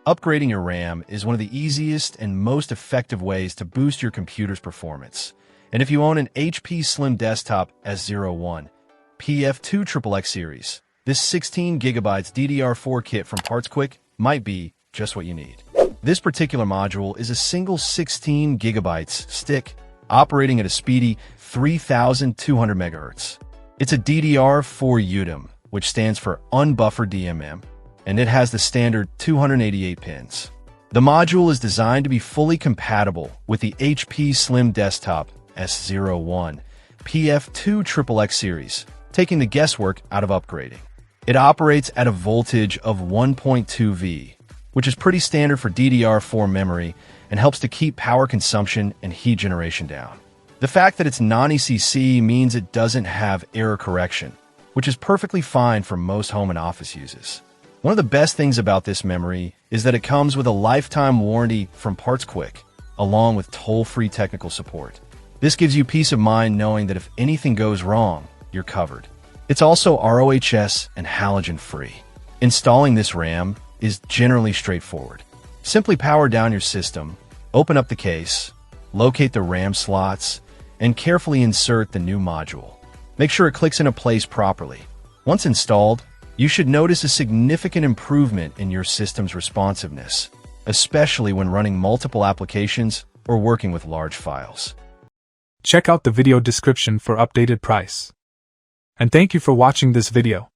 Upgrading your RAM is one of the easiest and most effective ways to boost your computer's performance. And if you own an HP Slim Desktop S01-pF2xxx series, this 16GB DDR4 kit from PartsQuick might be just what you need. This particular module is a single 16GB stick operating at a speedy 3200 MHz. It's a DDR4 UDIM, which stands for unbuffered DMM, and it has the standard 288 pins. The module is designed to be fully compatible with the HP Slim Desktop S01-pF2xxx series, taking the guesswork out of upgrading. It operates at a voltage of 1.2 V, which is pretty standard for DDR4 memory and helps to keep power consumption and heat generation down. The fact that it's non-ECC means it doesn't have error correction, which is perfectly fine for most home and office uses. One of the best things about this memory is that it comes with a lifetime warranty from PartsQuick, along with toll-free technical support. This gives you peace of mind knowing that if anything goes wrong, you're covered. It's also RoHS and halogen-free. Installing this RAM is generally straightforward. Simply power down your system, open up the case, locate the RAM slots, and carefully insert the new module. Make sure it clicks into place properly. Once installed, you should notice a significant improvement in your system's responsiveness, especially when running multiple applications or working with large files. Check out the video description for updated price. And thank you for watching this video.